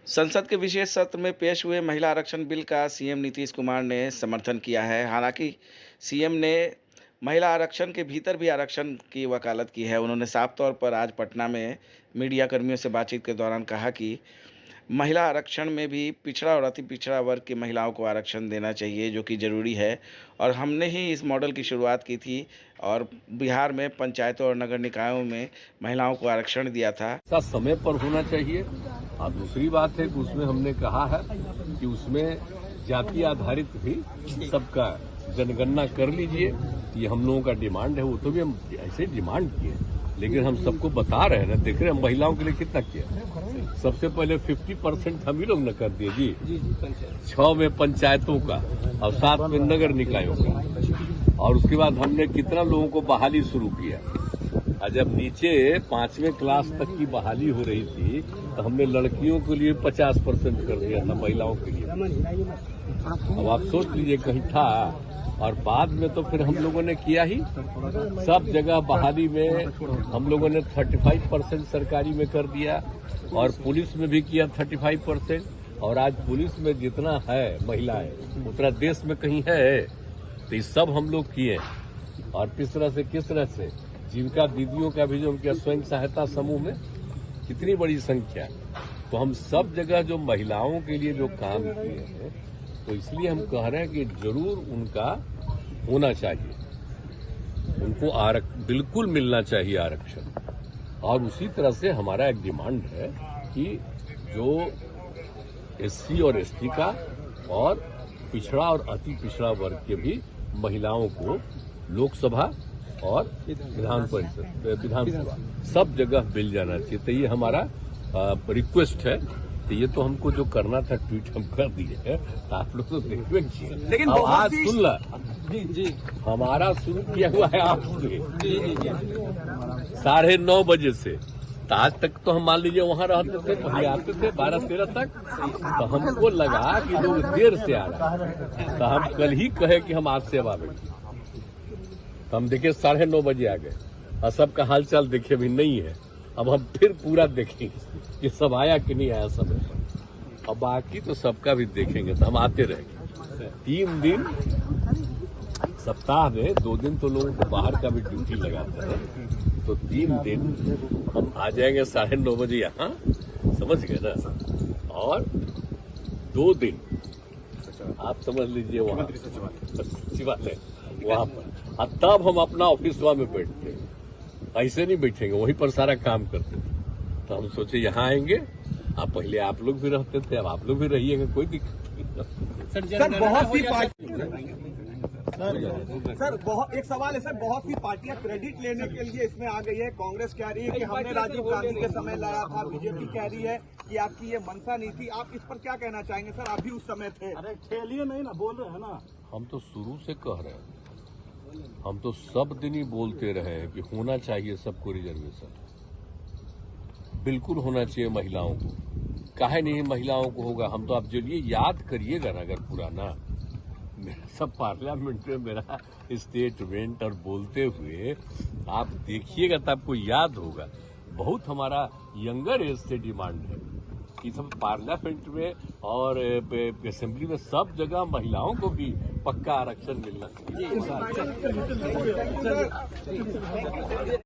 संसद के विशेष सत्र में पेश हुए महिला आरक्षण बिल का सीएम नीतीश कुमार ने समर्थन किया है। हालांकि सीएम ने महिला आरक्षण के भीतर भी आरक्षण की वकालत की है। उन्होंने साफ तौर पर आज पटना में मीडिया कर्मियों से बातचीत के दौरान कहा कि महिला आरक्षण में भी पिछड़ा और अति पिछड़ा वर्ग की महिलाओं को आरक्षण देना चाहिए, जो कि ज़रूरी है। और हमने ही इस मॉडल की शुरुआत की थी और बिहार में पंचायतों और नगर निकायों में महिलाओं को आरक्षण दिया था। समय पर होना चाहिए। और दूसरी बात है कि उसमें हमने कहा है कि उसमें जाति आधारित भी सबका जनगणना कर लीजिए। ये हम लोगों का डिमांड है। वो तो भी हम ऐसे डिमांड किए, लेकिन हम सबको बता रहे हैं ना, देख रहे हैं हम महिलाओं के लिए कितना किया। सबसे पहले 50% हम ही लोग न कर दिए जी 6 में पंचायतों का और 7 में नगर निकायों का। और उसके बाद हमने कितना लोगों को बहाली शुरू किया। और जब नीचे 5वें क्लास तक की बहाली हो रही थी तो हमने लड़कियों के लिए 50% कर दिया था, महिलाओं के लिए। अब आप सोच लीजिए कहीं था। और बाद में तो फिर हम लोगों ने किया ही, सब जगह बहाली में हम लोगों ने 35% सरकारी में कर दिया और पुलिस में भी किया 35%। और आज पुलिस में जितना है महिलाएं उतना देश में कहीं है। तो ये सब हम लोग किए। और किस तरह से जीविका दीदियों का भी जो उनके स्वयं सहायता समूह में कितनी बड़ी संख्या। तो हम सब जगह जो महिलाओं के लिए जो काम किए हैं, तो इसलिए हम कह रहे हैं कि जरूर उनका होना चाहिए, उनको बिल्कुल मिलना चाहिए आरक्षण। और उसी तरह से हमारा एक डिमांड है कि जो एससी और एसटी का और पिछड़ा और अति पिछड़ा वर्ग के भी महिलाओं को लोकसभा और विधानसभा सब जगह मिल जाना चाहिए। तो ये हमारा रिक्वेस्ट है। तो ये तो हमको जो करना था ट्वीट हम कर दिए है, तो आप लोग तो देखना चाहिए। लेकिन आज सुन ला जी हमारा शुरू किया हुआ है आपसे 9:30 बजे से। तो आज तक तो हम मान लीजिए वहां रहते थे, पहले आते थे 12-13 तक। तो हमको लगा कि लोग देर से आ रहे हैं, तो हम कल ही कहे कि हम आज से अब आवेंगे। तो हम देखे 9:30 बजे आ गए और सबका हालचाल देखे भी नहीं है। अब हम फिर पूरा देखेंगे कि सब आया कि नहीं आया समय पर। अब बाकी तो सबका भी देखेंगे। तो हम आते रहेंगे 3 दिन सप्ताह में, 2 दिन तो लोगों को बाहर का भी ड्यूटी लगाते हैं। तो 3 दिन हम आ जाएंगे 9:30 बजे यहाँ, समझ गए ना। और 2 दिन आप समझ लीजिए वहाँ सचिवालय वहाँ पर। और तब हम अपना ऑफिस में बैठते हैं, ऐसे नहीं बैठेंगे, वहीं पर सारा काम करते थे। तो हम सोचे यहाँ आएंगे। अब पहले आप लोग भी रहते थे, अब आप लोग भी रहिएगा, कोई दिक्कत नहीं। सर बहुत सी सर एक सवाल है सर, बहुत सी पार्टियां क्रेडिट लेने के लिए इसमें आ गई है। कांग्रेस कह रही है कि हमने राजीव गांधी के समय लाया था, बीजेपी कह रही है कि आपकी ये मंशा नहीं थी। आप इस पर क्या कहना चाहेंगे सर? आप भी उस समय थे। अरे ठेलिए नहीं ना, बोल रहे हैं ना। हम तो शुरू से कह रहे हैं, हम तो सब दिन ही बोलते रहे हैं कि होना चाहिए सबको रिजर्वेशन, बिल्कुल होना चाहिए महिलाओं को। काहे नहीं महिलाओं को होगा? हम तो आप चलिए याद करिएगा ना, अगर पुराना मेरा सब पार्लियामेंट में मेरा स्टेटमेंट और बोलते हुए आप देखिएगा तो आपको याद होगा। बहुत हमारा यंगर एज से डिमांड है कि सब पार्लियामेंट में और असेंबली में सब जगह महिलाओं को भी पक्का आरक्षण मिलना चाहिए।